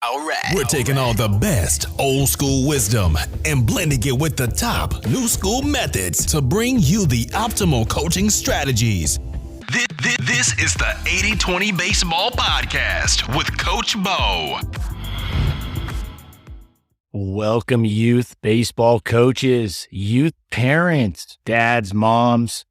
Alright. We're taking all the best old school wisdom and blending it with the top new school methods to bring you the optimal coaching strategies. This is the 80-20 Baseball Podcast with Coach Bo. Welcome, youth baseball coaches, youth parents, dads, moms,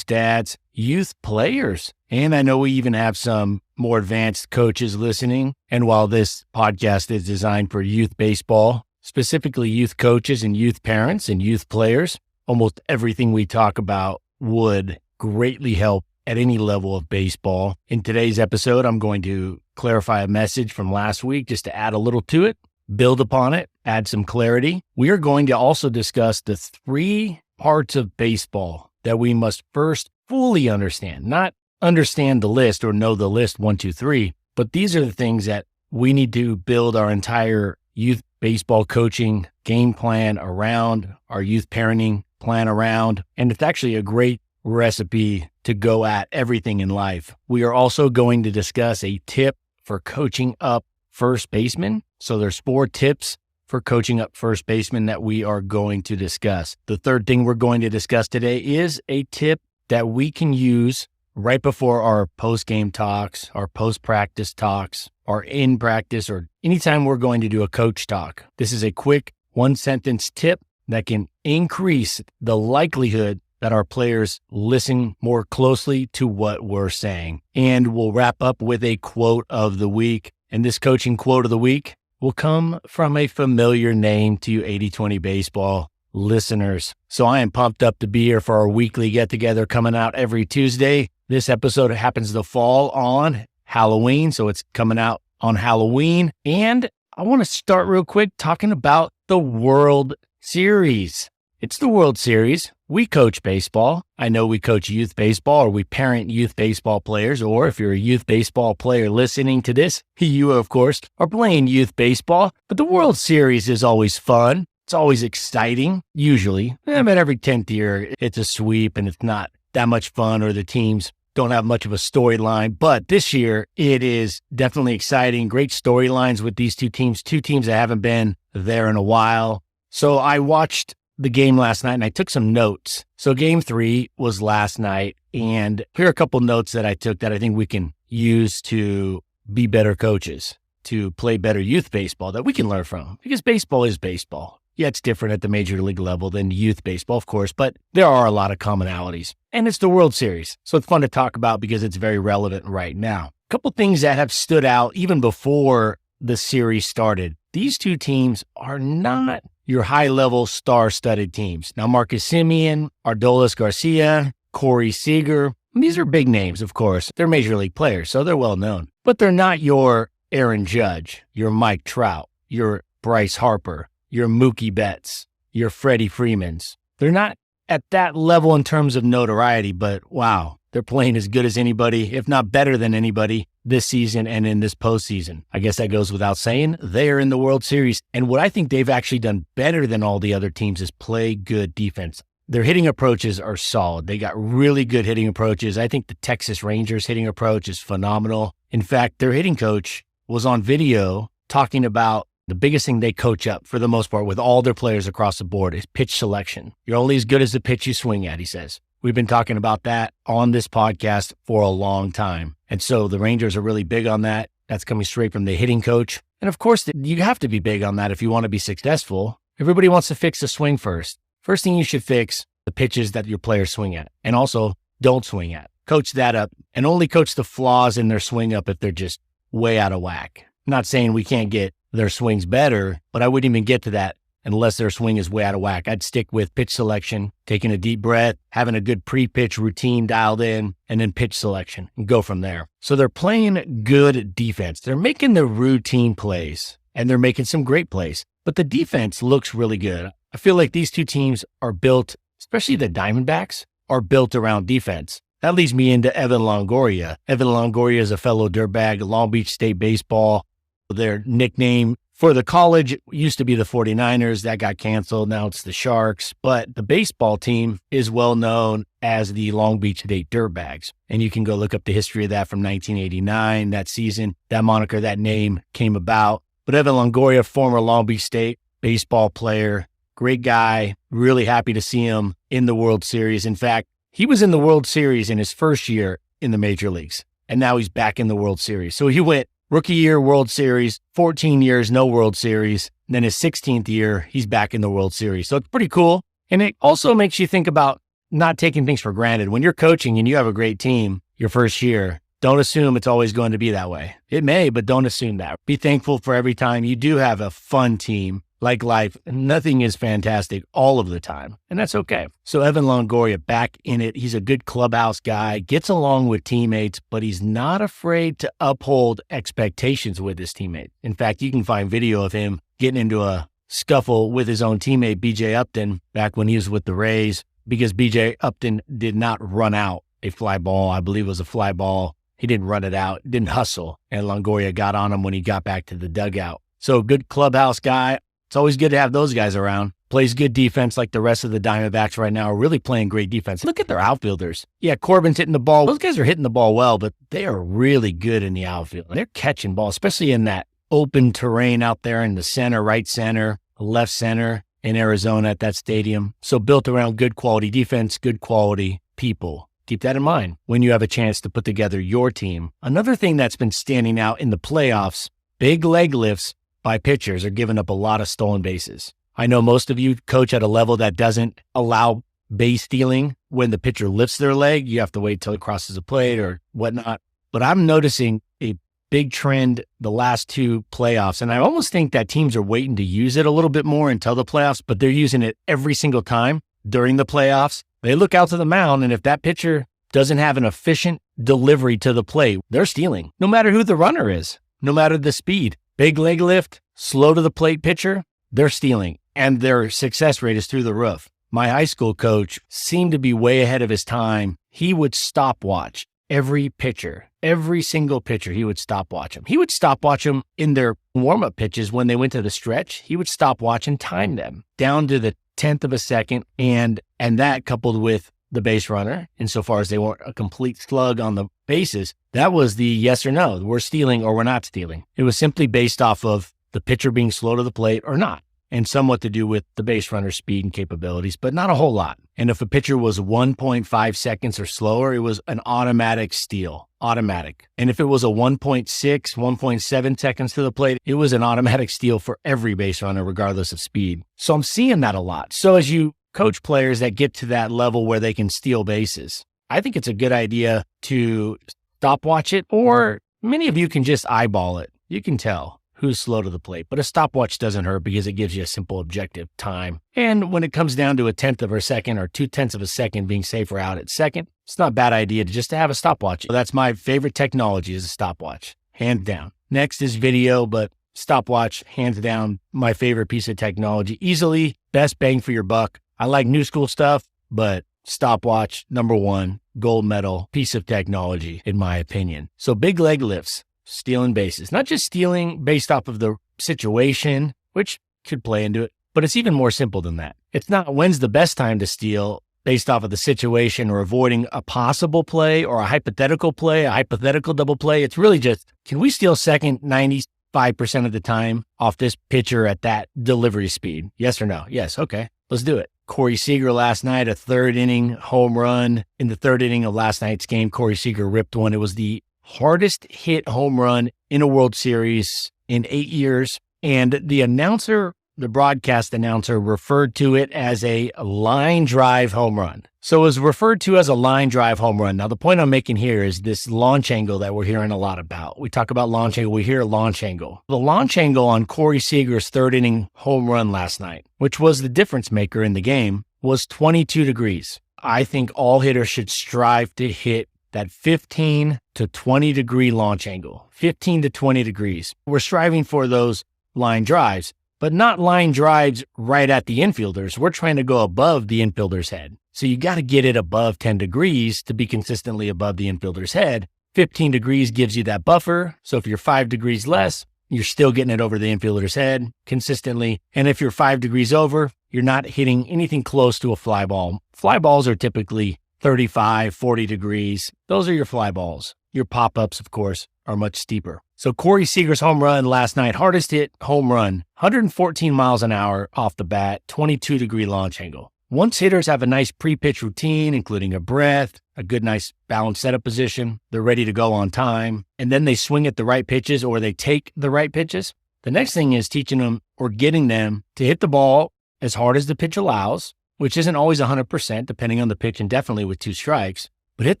dads, youth players. And I know we even have some more advanced coaches listening. And while this podcast is designed for youth baseball, specifically youth coaches and youth parents and youth players, almost everything we talk about would greatly help at any level of baseball. In today's episode, I'm going to clarify a message from last week just to add a little to it, build upon it, add some clarity. We are going to also discuss the 3 parts of baseball that we must first fully understand, not understand the list or know the list 1, 2, 3, but these are the things that we need to build our entire youth baseball coaching game plan around, our youth parenting plan around, and it's actually a great recipe to go at everything in life. We are also going to discuss a tip for coaching up first baseman. So there's 4 tips for coaching up first baseman that we are going to discuss. The third thing we're going to discuss today is a tip that we can use right before our post-game talks, our post-practice talks, or in practice, or anytime we're going to do a coach talk. This is a quick 1-sentence tip that can increase the likelihood that our players listen more closely to what we're saying. And we'll wrap up with a quote of the week. And this coaching quote of the week will come from a familiar name to you 80-20 baseball listeners. So I am pumped up to be here for our weekly get-together coming out every Tuesday. This episode happens to fall on Halloween, so it's coming out on Halloween. And I want to start real quick talking about the World Series. It's the World Series. We coach baseball. I know we coach youth baseball, or we parent youth baseball players, or if you're a youth baseball player listening to this, you, of course, are playing youth baseball. But the World Series is always fun. It's always exciting, usually. But every 10th year, it's a sweep, and it's not that much fun, or the teams don't have much of a storyline. But this year, it is definitely exciting. Great storylines with these two teams that haven't been there in a while. So I watched the game last night and I took some notes. So game 3 was last night, and here are a couple notes that I took that I think we can use to be better coaches, to play better youth baseball that we can learn from, because baseball is baseball. Yeah, it's different at the major league level than youth baseball, of course, but there are a lot of commonalities, and it's the World Series. So it's fun to talk about because it's very relevant right now. A couple things that have stood out even before the series started. These two teams are not your high-level star-studded teams. Now, Marcus Semien, Adolis Garcia, Corey Seager, these are big names, of course. They're major league players, so they're well-known. But they're not your Aaron Judge, your Mike Trout, your Bryce Harper, your Mookie Betts, your Freddie Freemans. They're not at that level in terms of notoriety, but wow, they're playing as good as anybody, if not better than anybody, this season and in this postseason. I guess that goes without saying. They are in the World Series. And what I think they've actually done better than all the other teams is play good defense. Their hitting approaches are solid. They got really good hitting approaches. I think the Texas Rangers hitting approach is phenomenal. In fact, their hitting coach was on video talking about the biggest thing they coach up for the most part with all their players across the board is pitch selection. You're only as good as the pitch you swing at, he says. We've been talking about that on this podcast for a long time. And so the Rangers are really big on that. That's coming straight from the hitting coach. And of course, you have to be big on that if you want to be successful. Everybody wants to fix the swing first. First thing you should fix, the pitches that your players swing at. And also, don't swing at. Coach that up and only coach the flaws in their swing up if they're just way out of whack. I'm not saying we can't get their swings better, but I wouldn't even get to that unless their swing is way out of whack. I'd stick with pitch selection, taking a deep breath, having a good pre-pitch routine dialed in, and then pitch selection and go from there. So they're playing good defense. They're making the routine plays, and they're making some great plays, but the defense looks really good. I feel like these two teams are built, especially the Diamondbacks, are built around defense. That leads me into Evan Longoria. Evan Longoria is a fellow dirtbag, Long Beach State baseball. Their nickname for the college used to be the 49ers. That got canceled. Now it's the Sharks. But the baseball team is well known as the Long Beach State Dirtbags. And you can go look up the history of that from 1989, that season. That moniker, that name came about But Evan Longoria, former Long Beach State baseball player, great guy, really happy to see him in the World Series. In fact, he was in the World Series in his first year in the major leagues, and now he's back in the World Series. So he went rookie year, World Series, 14 years, no World Series. And then his 16th year, he's back in the World Series. So it's pretty cool. And it also makes you think about not taking things for granted. When you're coaching and you have a great team your first year, don't assume it's always going to be that way. It may, but don't assume that. Be thankful for every time you do have a fun team. Like life, nothing is fantastic all of the time, and that's okay. So Evan Longoria back in it. He's a good clubhouse guy, gets along with teammates, but he's not afraid to uphold expectations with his teammates. In fact, you can find video of him getting into a scuffle with his own teammate, B.J. Upton, back when he was with the Rays, because B.J. Upton did not run out a fly ball. I believe it was a fly ball. He didn't run it out, didn't hustle, and Longoria got on him when he got back to the dugout. So good clubhouse guy. It's always good to have those guys around. Plays good defense like the rest of the Diamondbacks right now are really playing great defense. Look at their outfielders. Yeah, Corbin's hitting the ball. Those guys are hitting the ball well, but they are really good in the outfield. They're catching balls, especially in that open terrain out there in the center, right center, left center in Arizona at that stadium. So built around good quality defense, good quality people. Keep that in mind when you have a chance to put together your team. Another thing that's been standing out in the playoffs, big leg lifts by pitchers are giving up a lot of stolen bases. I know most of you coach at a level that doesn't allow base stealing. When the pitcher lifts their leg, you have to wait till it crosses the plate or whatnot. But I'm noticing a big trend the last two playoffs, and I almost think that teams are waiting to use it a little bit more until the playoffs, but they're using it every single time during the playoffs. They look out to the mound, and if that pitcher doesn't have an efficient delivery to the plate, they're stealing, no matter who the runner is, no matter the speed. Big leg lift, slow to the plate pitcher, they're stealing, and their success rate is through the roof. My high school coach seemed to be way ahead of his time. He would stopwatch every pitcher, every single pitcher. He would stopwatch them. He would stopwatch them in their warm-up pitches when they went to the stretch. He would stopwatch and time them down to the 10th of a second, and that coupled with the base runner, insofar as they weren't a complete slug on the bases, that was the yes or no. We're stealing or we're not stealing. It was simply based off of the pitcher being slow to the plate or not, and somewhat to do with the base runner's speed and capabilities, but not a whole lot. And if a pitcher was 1.5 seconds or slower, it was an automatic steal, automatic. And if it was a 1.6, 1.7 seconds to the plate, it was an automatic steal for every base runner, regardless of speed. So I'm seeing that a lot. So as you coach players that get to that level where they can steal bases, I think it's a good idea to stopwatch it, or many of you can just eyeball it. You can tell who's slow to the plate, but a stopwatch doesn't hurt because it gives you a simple objective time. And when it comes down to a 10th of a second or 2/10 of a second being safer out at second, it's not a bad idea to just have a stopwatch. So that's my favorite technology, is a stopwatch, hands down. Next is video, but stopwatch, hands down, my favorite piece of technology. Easily best bang for your buck. I like new school stuff, but stopwatch, number one, gold medal piece of technology, in my opinion. So big leg lifts, stealing bases, not just stealing based off of the situation, which could play into it, but it's even more simple than that. It's not when's the best time to steal based off of the situation or avoiding a possible play or a hypothetical double play. It's really just, can we steal second 95% of the time off this pitcher at that delivery speed? Yes or no? Yes. Okay, let's do it. Corey Seager last night, a third inning home run. In the third inning of last night's game, Corey Seager ripped one. It was the hardest hit home run in a World Series in 8 years. And the broadcast announcer referred to it as a line drive home run. So it was referred to as a line drive home run. Now, the point I'm making here is this launch angle that we're hearing a lot about. We talk about launch angle, we hear launch angle. The launch angle on Corey Seager's third inning home run last night, which was the difference maker in the game, was 22 degrees. I think all hitters should strive to hit that 15 to 20 degree launch angle, 15 to 20 degrees. We're striving for those line drives, but not line drives right at the infielders. We're trying to go above the infielder's head. So you got to get it above 10 degrees to be consistently above the infielder's head. 15 degrees gives you that buffer. So if you're 5 degrees less, you're still getting it over the infielder's head consistently. And if you're 5 degrees over, you're not hitting anything close to a fly ball. Fly balls are typically 35, 40 degrees. Those are your fly balls. Your pop-ups, of course, are much steeper. So Corey Seager's home run last night, hardest hit home run, 114 miles an hour off the bat, 22-degree launch angle. Once hitters have a nice pre-pitch routine, including a breath, a good, nice balanced setup position, they're ready to go on time, and then they swing at the right pitches or they take the right pitches. The next thing is teaching them or getting them to hit the ball as hard as the pitch allows, which isn't always 100% depending on the pitch and definitely with 2 strikes, but hit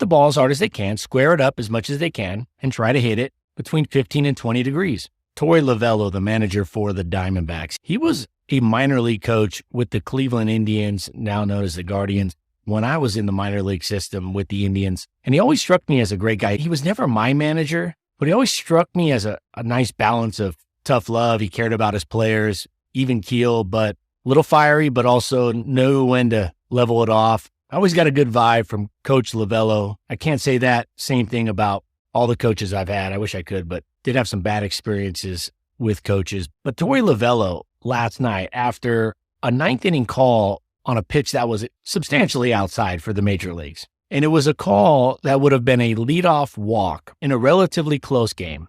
the ball as hard as they can, square it up as much as they can, and try to hit it between 15 and 20 degrees. Torey Lovullo, the manager for the Diamondbacks, he was a minor league coach with the Cleveland Indians, now known as the Guardians, when I was in the minor league system with the Indians. And he always struck me as a great guy. He was never my manager, but he always struck me as a nice balance of tough love. He cared about his players, even keel, but a little fiery, but also knew when to level it off. I always got a good vibe from Coach Lovullo. I can't say that same thing about all the coaches I've had. I wish I could, but did have some bad experiences with coaches. But Torey Lovullo last night, after a 9th inning call on a pitch that was substantially outside for the major leagues, and it was a call that would have been a leadoff walk in a relatively close game,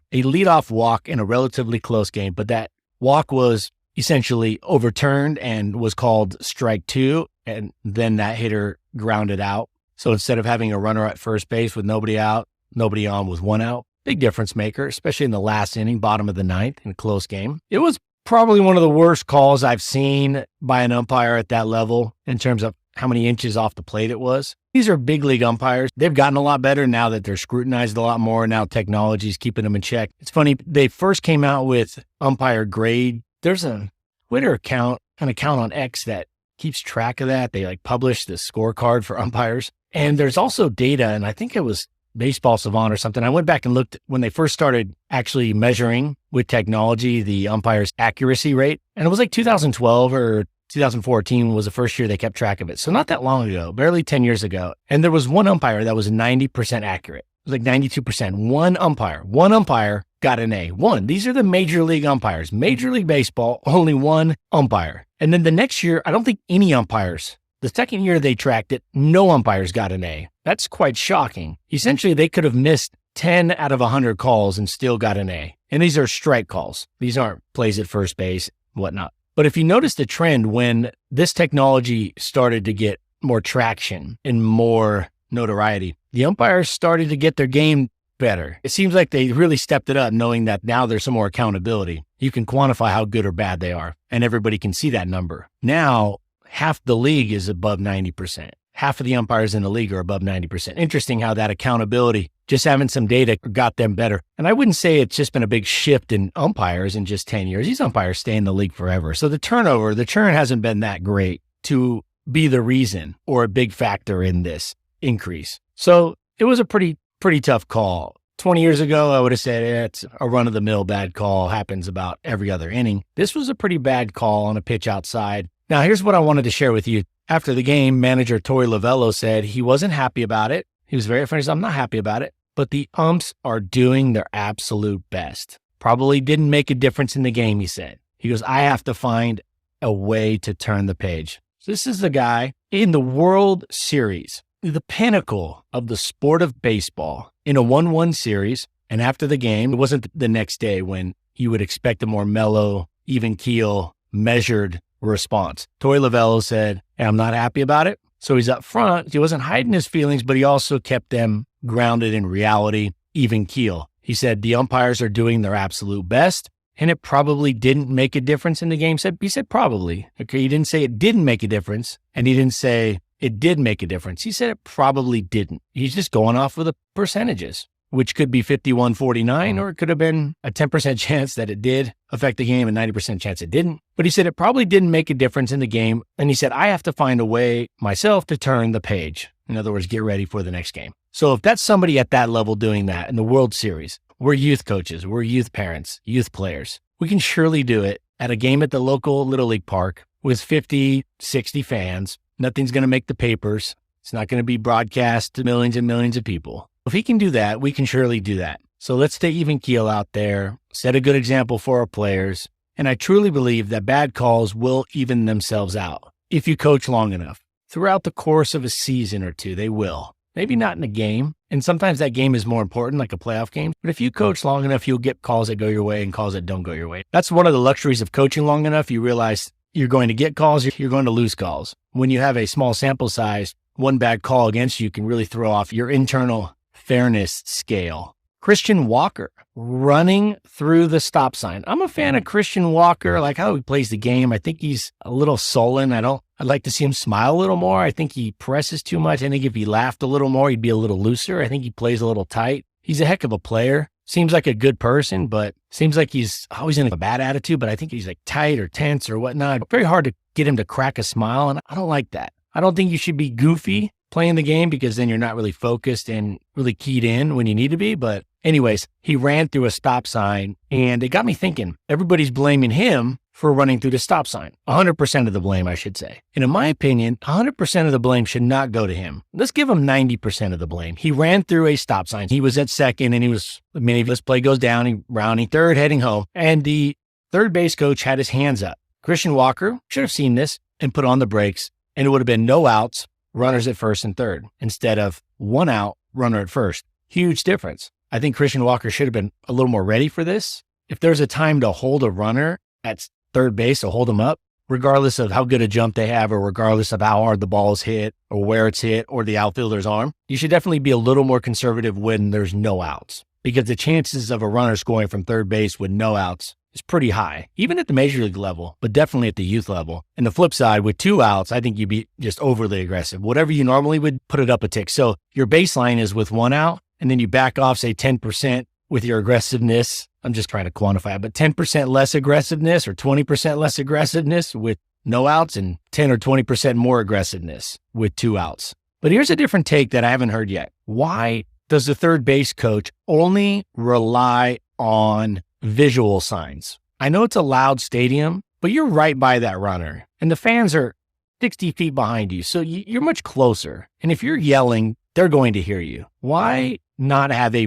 but that walk was essentially overturned and was called strike 2, and then that hitter grounded out. So instead of having a runner at first base with nobody out, nobody on with 1 out, big difference maker, especially in the last inning, bottom of the 9th in a close game. It was probably one of the worst calls I've seen by an umpire at that level in terms of how many inches off the plate it was. These are big league umpires. They've gotten a lot better now that they're scrutinized a lot more. Now technology's keeping them in check. It's funny, they first came out with umpire grade. There's a Twitter account, an account on X that keeps track of that. They publish the scorecard for umpires. And there's also data, and I think it was Baseball Savant or something. I went back and looked when they first started actually measuring with technology the umpire's accuracy rate. And it was like 2012 or 2014 was the first year they kept track of it. So not that long ago, barely 10 years ago. And there was one umpire that was 90% accurate. It was like 92%. One umpire got an A. One. These are the major league umpires. Major League Baseball, only one umpire. And then the next year, I don't think any umpires. The second year they tracked it, no umpires got an A. That's quite shocking. Essentially, they could have missed 10 out of 100 calls and still got an A. And these are strike calls. These aren't plays at first base, whatnot. But if you notice the trend, when this technology started to get more traction and more notoriety, the umpires started to get their game better. It seems like they really stepped it up, knowing that now there's some more accountability. You can quantify how good or bad they are, and everybody can see that number. Now, half the league is above 90%. Half of the umpires in the league are above 90%. Interesting how that accountability, just having some data, got them better. And I wouldn't say it's just been a big shift in umpires in just 10 years. These umpires stay in the league forever. So the churn hasn't been that great to be the reason or a big factor in this increase. So it was a pretty tough call. 20 years ago, I would have said it's a run-of-the-mill bad call, happens about every other inning. This was a pretty bad call on a pitch outside. Now, here's what I wanted to share with you. After the game, manager Torey Lovullo said he wasn't happy about it. He was very offended. He said, I'm not happy about it, but the umps are doing their absolute best. Probably didn't make a difference in the game, he said. He goes, I have to find a way to turn the page. So this is the guy in the World Series, the pinnacle of the sport of baseball, in a 1-1 series. And after the game, it wasn't the next day when you would expect a more mellow, even keel, measured response. Torey Lovullo said, hey, I'm not happy about it. So he's up front. He wasn't hiding his feelings, but he also kept them grounded in reality, even keel. He said the umpires are doing their absolute best, and it probably didn't make a difference in the game. He said probably. Okay, he didn't say it didn't make a difference, and he didn't say it did make a difference. He said it probably didn't. He's just going off with the percentages, which could be 51-49, or it could have been a 10% chance that it did affect the game and 90% chance it didn't. But he said it probably didn't make a difference in the game. And he said, I have to find a way myself to turn the page. In other words, get ready for the next game. So if that's somebody at that level doing that in the World Series, we're youth coaches, we're youth parents, youth players. We can surely do it at a game at the local Little League park with 50, 60 fans. Nothing's going to make the papers. It's not going to be broadcast to millions and millions of people. If he can do that, we can surely do that. So let's stay even keel out there, set a good example for our players. And I truly believe that bad calls will even themselves out if you coach long enough. Throughout the course of a season or two, they will. Maybe not in a game, And sometimes that game is more important, like a playoff game. But if you coach long enough, you'll get calls that go your way and calls that don't go your way. That's one of the luxuries of coaching long enough. You realize you're going to get calls, you're going to lose calls. When you have a small sample size, one bad call against you can really throw off your internal fairness scale. Christian Walker running through the stop sign. I'm a fan of Christian Walker, like how he plays the game. I think he's a little sullen. I'd like to see him smile a little more. I think he presses too much. I think if he laughed a little more, he'd be a little looser. I think he plays a little tight. He's a heck of a player. Seems like a good person, but seems like he's always in a bad attitude, but I think he's like tight or tense or whatnot. Very hard to get him to crack a smile, and I don't like that. I don't think you should be goofy playing the game because then you're not really focused and really keyed in when you need to be. But anyways, he ran through a stop sign and it got me thinking, everybody's blaming him for running through the stop sign. 100% of the blame, I should say. And in my opinion, 100% of the blame should not go to him. Let's give him 90% of the blame. He ran through a stop sign. He was at second and maybe this play goes down, he rounding third, heading home. And the third base coach had his hands up. Christian Walker should have seen this and put on the brakes, and it would have been no outs, runners at first and third, instead of one out, runner at first. Huge difference. I think Christian Walker should have been a little more ready for this. If there's a time to hold a runner at third base, to hold them up, regardless of how good a jump they have or regardless of how hard the ball is hit or where it's hit or the outfielder's arm, you should definitely be a little more conservative when there's no outs, because the chances of a runner scoring from third base with no outs is pretty high, even at the major league level, but definitely at the youth level. And the flip side, with two outs, I think you'd be just overly aggressive. Whatever you normally would, put it up a tick. So your baseline is with one out, and then you back off, say 10% with your aggressiveness. I'm just trying to quantify it, but 10% less aggressiveness or 20% less aggressiveness with no outs and 10 or 20% more aggressiveness with two outs. But here's a different take that I haven't heard yet. Why does the third base coach only rely on visual signs? I know it's a loud stadium, but you're right by that runner and the fans are 60 feet behind you. So you're much closer. And if you're yelling, they're going to hear you. Why not have a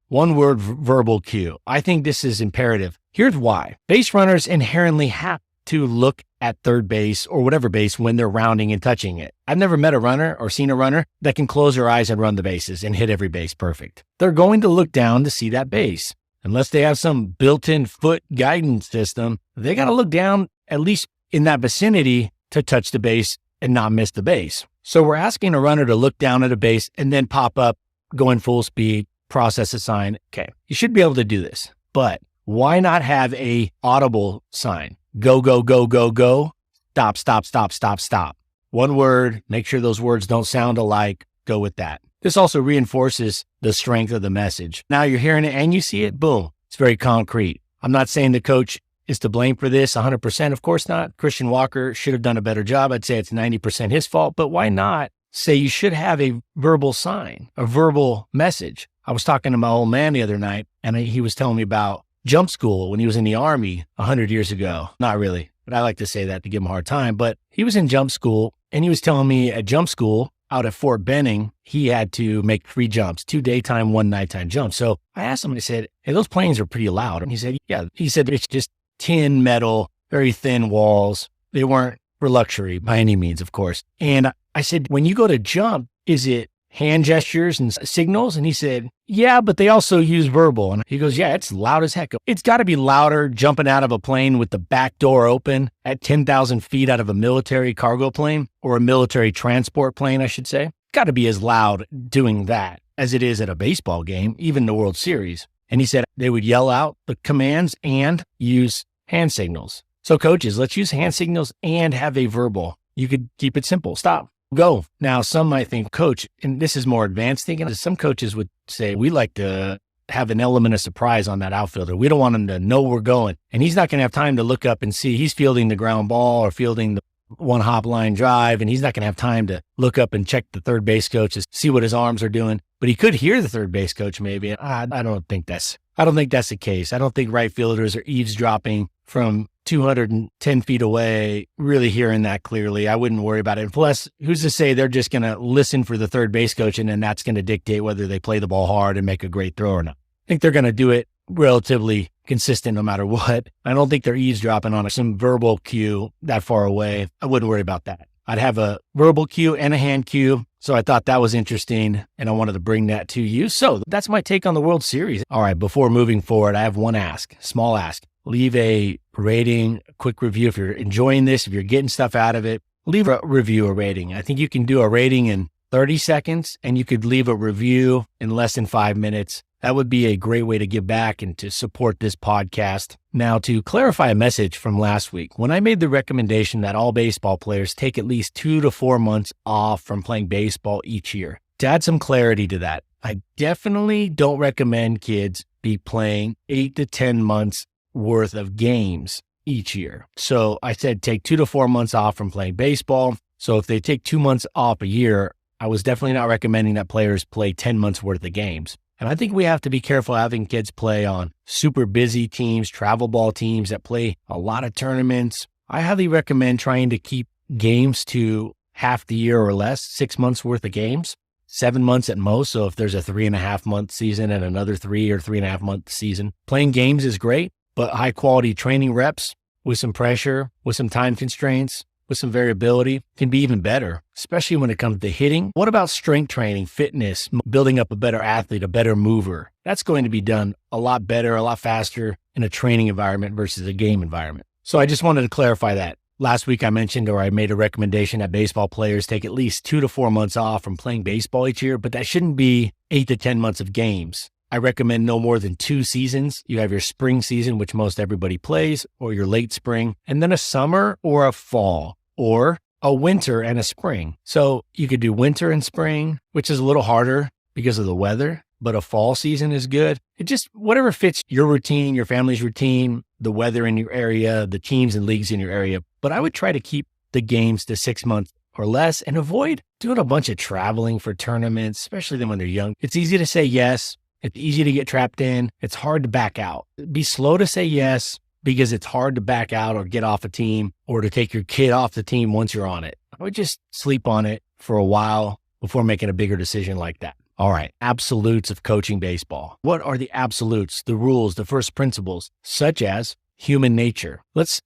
one word verbal cue? I think this is imperative. Here's why. Base runners inherently have to look at third base or whatever base when they're rounding and touching it. I've never met a runner or seen a runner that can close their eyes and run the bases and hit every base perfect. They're going to look down to see that base. Unless they have some built-in foot guidance system, they got to look down at least in that vicinity to touch the base and not miss the base. So we're asking a runner to look down at a base and then pop up, going full speed, process a sign. Okay, you should be able to do this, but why not have a audible sign? Go, go, go, go, go. Stop, stop, stop, stop, stop. One word, make sure those words don't sound alike. Go with that. This also reinforces the strength of the message. Now you're hearing it and you see it, boom. It's very concrete. I'm not saying the coach is to blame for this 100%. Of course not. Christian Walker should have done a better job. I'd say it's 90% his fault, but why not say you should have a verbal sign, a verbal message? I was talking to my old man the other night and he was telling me about jump school when he was in the Army 100 years ago. Not really, but I like to say that to give him a hard time. But he was in jump school and he was telling me at jump school out at Fort Benning, he had to make 3 jumps, 2 daytime, 1 nighttime jumps. So I asked him, I said, hey, those planes are pretty loud. And he said, yeah. He said, it's just tin, metal, very thin walls. They weren't for luxury by any means, of course. And I said, when you go to jump, is it hand gestures and signals? And he said, yeah, but they also use verbal. And he goes, yeah, it's loud as heck. It's got to be louder jumping out of a plane with the back door open at 10,000 feet out of a military cargo plane or a military transport plane, I should say. Got to be as loud doing that as it is at a baseball game, even the World Series. And he said they would yell out the commands and use hand signals. So coaches, let's use hand signals and have a verbal. You could keep it simple. Stop. Go. Now, some might think, coach, and this is more advanced thinking, some coaches would say, we like to have an element of surprise on that outfielder. We don't want him to know we're going. And he's not going to have time to look up and see he's fielding the ground ball or fielding the one hop line drive. And he's not going to have time to look up and check the third base coach to see what his arms are doing. But he could hear the third base coach maybe. I don't think that's the case. I don't think right fielders are eavesdropping from 210 feet away, really hearing that clearly. I wouldn't worry about it. And plus, who's to say they're just going to listen for the third base coach and then that's going to dictate whether they play the ball hard and make a great throw or not. I think they're going to do it relatively consistent no matter what. I don't think they're eavesdropping on some verbal cue that far away. I wouldn't worry about that. I'd have a verbal cue and a hand cue. So I thought that was interesting, and I wanted to bring that to you. So that's my take on the World Series. All right, before moving forward, I have one ask, small ask. Leave a rating, a quick review. If you're enjoying this, if you're getting stuff out of it, leave a review, a rating. I think you can do a rating in 30 seconds, and you could leave a review in less than 5 minutes. That would be a great way to give back and to support this podcast. Now, to clarify a message from last week, when I made the recommendation that all baseball players take at least 2 to 4 months off from playing baseball each year, to add some clarity to that, I definitely don't recommend kids be playing 8 to 10 months worth of games each year. So I said take 2 to 4 months off from playing baseball. So if they take 2 months off a year, I was definitely not recommending that players play 10 months worth of games. And I think we have to be careful having kids play on super busy teams, travel ball teams that play a lot of tournaments. I highly recommend trying to keep games to half the year or less, 6 months worth of games, 7 months at most. So if there's a 3.5 month season and another 3 or 3.5 month season, playing games is great, but high quality training reps with some pressure, with some time constraints, with some variability can be even better, especially when it comes to hitting. What about strength training, fitness, building up a better athlete, a better mover? That's going to be done a lot better, a lot faster in a training environment versus a game environment. So I just wanted to clarify that. Last week I mentioned, or I made a recommendation that baseball players take at least 2 to 4 months off from playing baseball each year, but that shouldn't be 8 to 10 months of games. I recommend no more than 2 seasons. You have your spring season, which most everybody plays, or your late spring, and then a summer or a fall, or a winter and a spring. So you could do winter and spring, which is a little harder because of the weather, but a fall season is good. It just, whatever fits your routine, your family's routine, the weather in your area, the teams and leagues in your area. But I would try to keep the games to 6 months or less and avoid doing a bunch of traveling for tournaments, especially then when they're young. It's easy to say yes. It's easy to get trapped in. It's hard to back out. Be slow to say yes, because it's hard to back out or get off a team or to take your kid off the team once you're on it. I would just sleep on it for a while before making a bigger decision like that. All right, absolutes of coaching baseball. What are the absolutes, the rules, the first principles, such as human nature?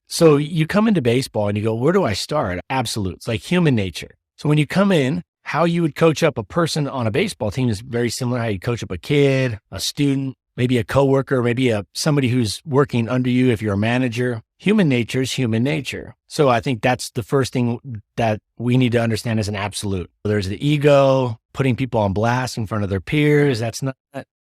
So you come into baseball and you go, where do I start? Absolutes, like human nature. So when you come in, how you would coach up a person on a baseball team is very similar to how you coach up a kid, a student, maybe a coworker, maybe somebody who's working under you if you're a manager. Human nature is human nature. So I think that's the first thing that we need to understand as an absolute. There's the ego, putting people on blast in front of their peers. That's not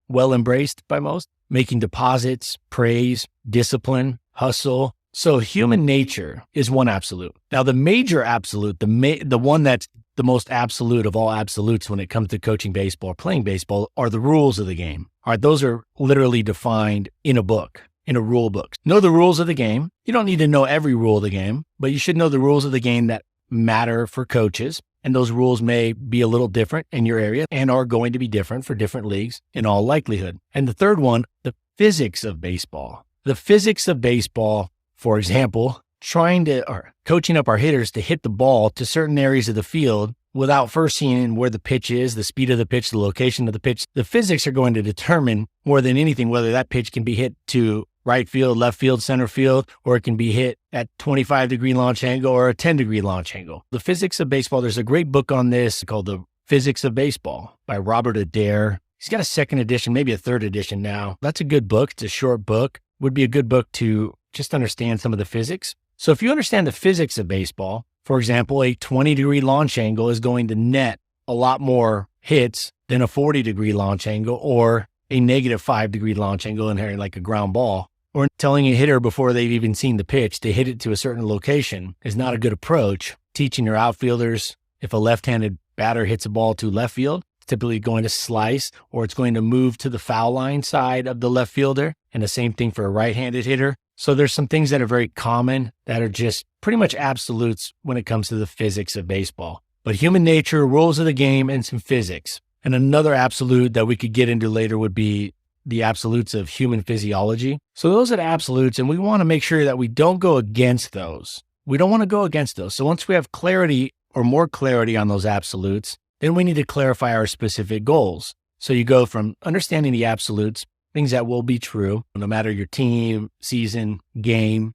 well embraced by most. Making deposits, praise, discipline, hustle. So human nature is one absolute. Now the major absolute, the one that's the most absolute of all absolutes when it comes to coaching baseball or playing baseball are the rules of the game. All right, those are literally defined in a book, in a rule book. Know the rules of the game. You don't need to know every rule of the game, but you should know the rules of the game that matter for coaches. And those rules may be a little different in your area and are going to be different for different leagues in all likelihood. And the third one, the physics of baseball. The physics of baseball, for example, coaching up our hitters to hit the ball to certain areas of the field without first seeing where the pitch is, the speed of the pitch, the location of the pitch. The physics are going to determine more than anything whether that pitch can be hit to right field, left field, center field, or it can be hit at 25-degree launch angle or a 10-degree launch angle. The physics of baseball, there's a great book on this called The Physics of Baseball by Robert Adair. He's got a second edition, maybe a third edition now. That's a good book. It's a short book. Would be a good book to just understand some of the physics. So if you understand the physics of baseball, for example, a 20-degree launch angle is going to net a lot more hits than a 40-degree launch angle or a negative 5-degree launch angle in like a ground ball. Or telling a hitter before they've even seen the pitch to hit it to a certain location is not a good approach. Teaching your outfielders, if a left-handed batter hits a ball to left field, it's typically going to slice or it's going to move to the foul line side of the left fielder. And the same thing for a right-handed hitter. So there's some things that are very common that are just pretty much absolutes when it comes to the physics of baseball. But human nature, rules of the game, and some physics. And another absolute that we could get into later would be the absolutes of human physiology. So those are the absolutes, and we want to make sure that we don't go against those. We don't want to go against those. So once we have clarity or more clarity on those absolutes, then we need to clarify our specific goals. So you go from understanding the absolutes, things that will be true, no matter your team, season, game.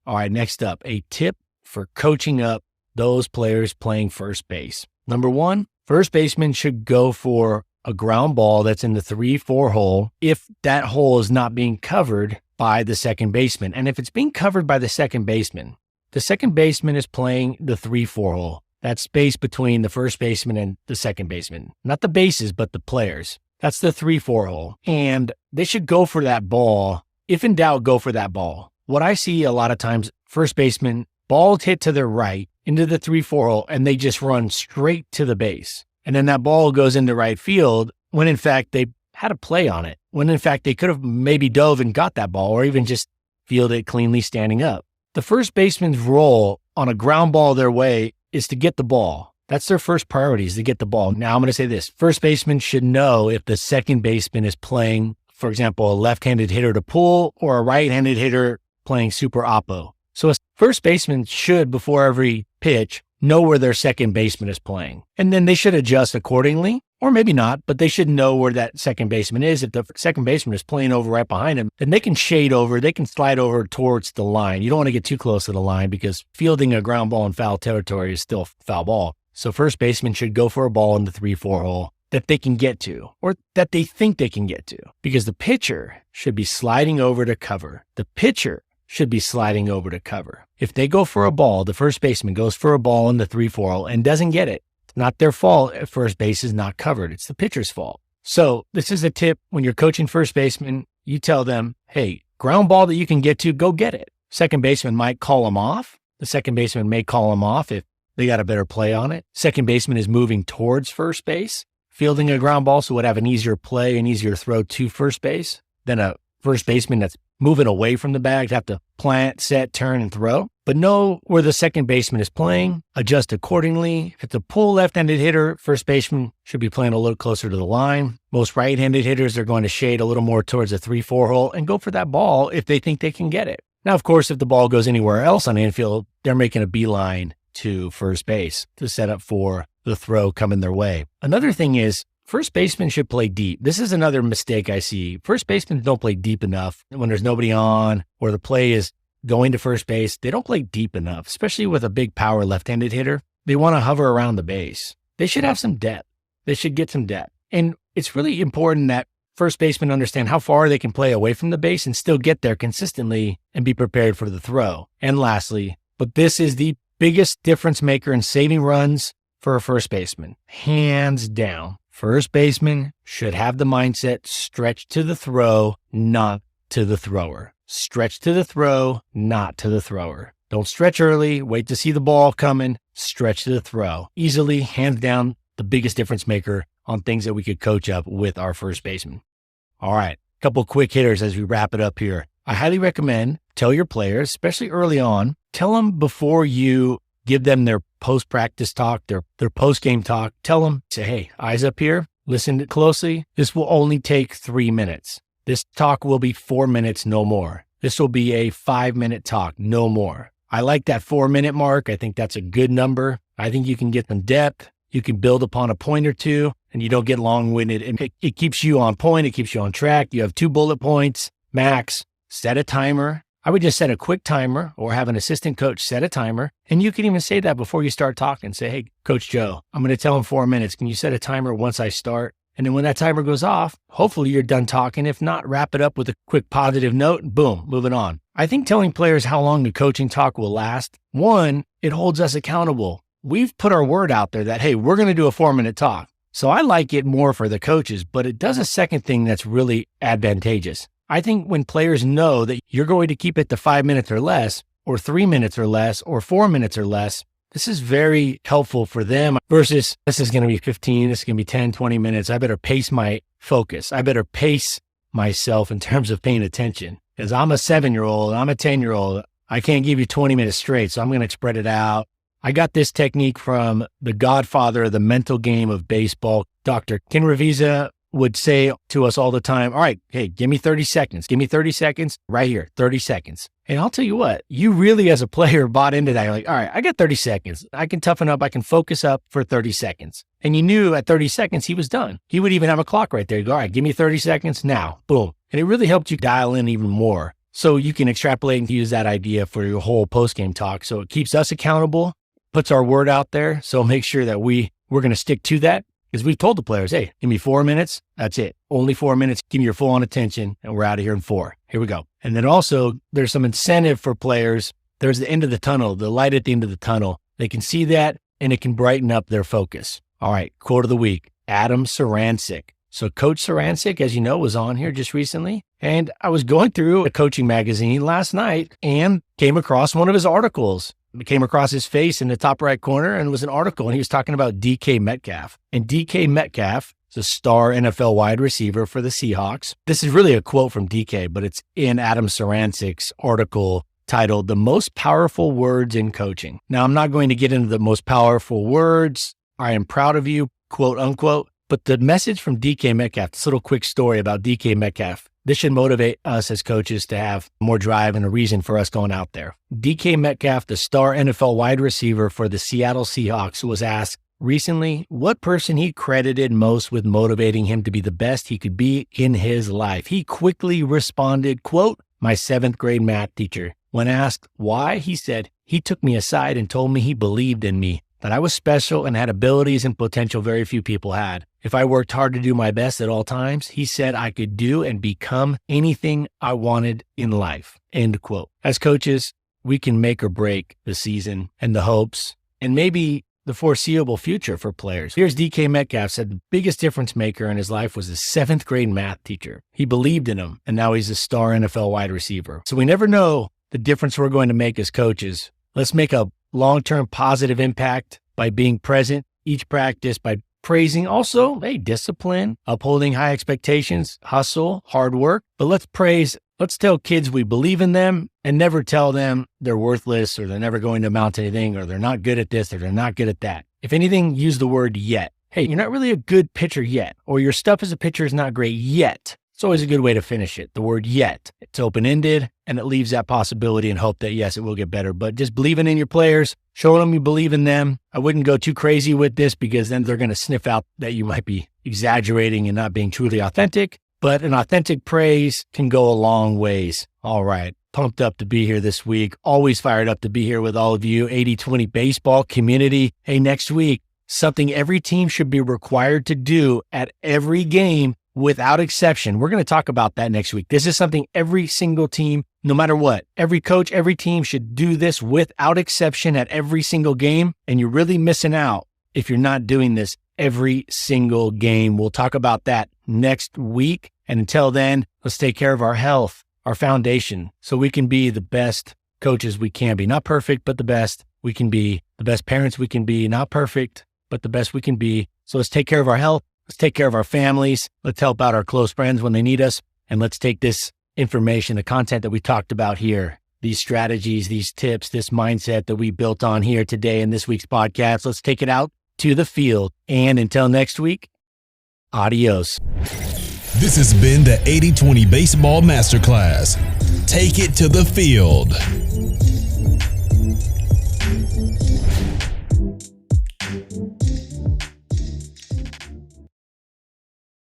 All right, next up, a tip for coaching up those players playing first base. Number one, First baseman should go for a ground ball that's in the 3-4 hole if that hole is not being covered by the second baseman. And if it's being covered by the second baseman is playing the 3-4 hole. That space between the first baseman and the second baseman. Not the bases, but the players. That's the 3-4 hole. And they should go for that ball. If in doubt, go for that ball. What I see a lot of times, first baseman, ball hit to their right into the 3-4 hole, and they just run straight to the base. And then that ball goes into right field when in fact they had a play on it. When in fact they could have maybe dove and got that ball or even just fielded it cleanly standing up. The first baseman's role on a ground ball their way is to get the ball. That's their first priority, is to get the ball. Now I'm going to say this. First baseman should know if the second baseman is playing, for example, a left-handed hitter to pull or a right-handed hitter playing super oppo. So a first baseman should, before every pitch, know where their second baseman is playing. And then they should adjust accordingly, or maybe not, but they should know where that second baseman is. If the second baseman is playing over right behind him, then they can shade over, they can slide over towards the line. You don't want to get too close to the line because fielding a ground ball in foul territory is still foul ball. So first baseman should go for a ball in the 3-4 hole that they can get to, or that they think they can get to, because the pitcher should be sliding over to cover. The pitcher should be sliding over to cover. If they go for a ball, the first baseman goes for a ball in the 3-4 hole and doesn't get it. It's not their fault if first base is not covered. It's the pitcher's fault. So this is a tip when you're coaching first baseman, you tell them, hey, ground ball that you can get to, go get it. Second baseman might call them off. The second baseman may call them off if they got a better play on it. Second baseman is moving towards first base, fielding a ground ball, so would have an easier play, an easier throw to first base than a first baseman that's moving away from the bag to have to plant, set, turn, and throw. But know where the second baseman is playing, adjust accordingly. If it's a pull left-handed hitter, first baseman should be playing a little closer to the line. Most right-handed hitters are going to shade a little more towards the 3-4 hole and go for that ball if they think they can get it. Now, of course, if the ball goes anywhere else on the infield, they're making a beeline to first base to set up for the throw coming their way. Another thing is, first baseman should play deep. This is another mistake I see. First basemen don't play deep enough when there's nobody on or the play is going to first base. They don't play deep enough, especially with a big power left-handed hitter. They want to hover around the base. They should have some depth. They should get some depth. And it's really important that first basemen understand how far they can play away from the base and still get there consistently and be prepared for the throw. And lastly, but this is the biggest difference maker in saving runs for a first baseman, hands down. First baseman should have the mindset stretch to the throw, not to the thrower. Stretch to the throw, not to the thrower. Don't stretch early, wait to see the ball coming, stretch to the throw. Easily, hands down, the biggest difference maker on things that we could coach up with our first baseman. All right, a couple quick hitters as we wrap it up here. I highly recommend tell your players, especially early on, tell them before you give them their post-practice talk, their post-game talk. Tell them, say, hey, eyes up here, listen closely. This will only take 3 minutes. This talk will be 4 minutes, no more. This will be a 5-minute talk, no more. I like that 4-minute mark. I think that's a good number. I think you can get some depth. You can build upon a point or two, and you don't get long-winded. And it keeps you on point. It keeps you on track. You have 2 bullet points, max. Set a timer. I would just set a quick timer or have an assistant coach set a timer. And you can even say that before you start talking. Say, hey, Coach Joe, I'm going to tell him 4 minutes. Can you set a timer once I start? And then when that timer goes off, hopefully you're done talking. If not, wrap it up with a quick positive note and boom, moving on. I think telling players how long the coaching talk will last, one, it holds us accountable. We've put our word out there that, hey, we're going to do a 4-minute talk. So I like it more for the coaches, but it does a second thing that's really advantageous. I think when players know that you're going to keep it to 5 minutes or less, or 3 minutes or less, or 4 minutes or less, this is very helpful for them versus this is going to be 15, this is going to be 10, 20 minutes. I better pace my focus. I better pace myself in terms of paying attention because I'm a 7-year-old, I'm a 10-year-old. I can't give you 20 minutes straight, so I'm going to spread it out. I got this technique from the godfather of the mental game of baseball, Dr. Ken Ravizza would say to us all the time, all right, hey, give me 30 seconds. Give me 30 seconds right here, 30 seconds. And I'll tell you what, you really as a player bought into that. You're like, all right, I got 30 seconds. I can toughen up. I can focus up for 30 seconds. And you knew at 30 seconds, he was done. He would even have a clock right there. You go, all right, give me 30 seconds now, boom. And it really helped you dial in even more. So you can extrapolate and use that idea for your whole post-game talk. So it keeps us accountable, puts our word out there. So make sure that we we're going to stick to that because we've told the players, hey, give me 4 minutes. That's it. Only 4 minutes. Give me your full on attention and we're out of here in 4. Here we go. And then also there's some incentive for players. There's the end of the tunnel, the light at the end of the tunnel. They can see that and it can brighten up their focus. All right. Quote of the week, Adam Sarancic. So Coach Sarancic, as you know, was on here just recently. And I was going through a coaching magazine last night and came across one of his articles. I came across his face in the top right corner and it was an article and he was talking about DK Metcalf. And DK Metcalf is a star NFL wide receiver for the Seahawks. This is really a quote from DK, but it's in Adam Sarancic's article titled The Most Powerful Words in Coaching. Now, I'm not going to get into the most powerful words. I am proud of you, quote unquote. But the message from DK Metcalf, this little quick story about DK Metcalf, this should motivate us as coaches to have more drive and a reason for us going out there. DK Metcalf, the star NFL wide receiver for the Seattle Seahawks, was asked recently what person he credited most with motivating him to be the best he could be in his life. He quickly responded, quote, my 7th grade math teacher. When asked why, he said, he took me aside and told me he believed in me, that I was special and had abilities and potential very few people had. If I worked hard to do my best at all times, he said I could do and become anything I wanted in life. End quote. As coaches, we can make or break the season and the hopes and maybe the foreseeable future for players. Here's DK Metcalf said the biggest difference maker in his life was his 7th grade math teacher. He believed in him and now he's a star NFL wide receiver. So we never know the difference we're going to make as coaches. Let's make a long-term positive impact by being present each practice, by praising also, discipline, upholding high expectations, hustle, hard work. But let's tell kids we believe in them and never tell them they're worthless or they're never going to amount to anything or they're not good at this or they're not good at that. If anything, use the word yet. Hey, you're not really a good pitcher yet, or your stuff as a pitcher is not great yet. It's always a good way to finish it. The word yet. It's open-ended and it leaves that possibility and hope that, yes, it will get better. But just believing in your players, showing them you believe in them. I wouldn't go too crazy with this because then they're going to sniff out that you might be exaggerating and not being truly authentic. But an authentic praise can go a long ways. All right. Pumped up to be here this week. Always fired up to be here with all of you. 80/20 baseball community. Hey, next week, something every team should be required to do at every game without exception. We're going to talk about that next week. This is something every single team, no matter what, every coach, every team should do this without exception at every single game. And you're really missing out if you're not doing this every single game. We'll talk about that next week. And until then, let's take care of our health, our foundation, so we can be the best coaches we can be. Not perfect, but the best we can be. The best parents we can be. Not perfect, but the best we can be. So let's take care of our health. Let's take care of our families. Let's help out our close friends when they need us. And let's take this information, the content that we talked about here, these strategies, these tips, this mindset that we built on here today in this week's podcast. Let's take it out to the field. And until next week, adios. This has been the 80/20 Baseball Masterclass. Take it to the field.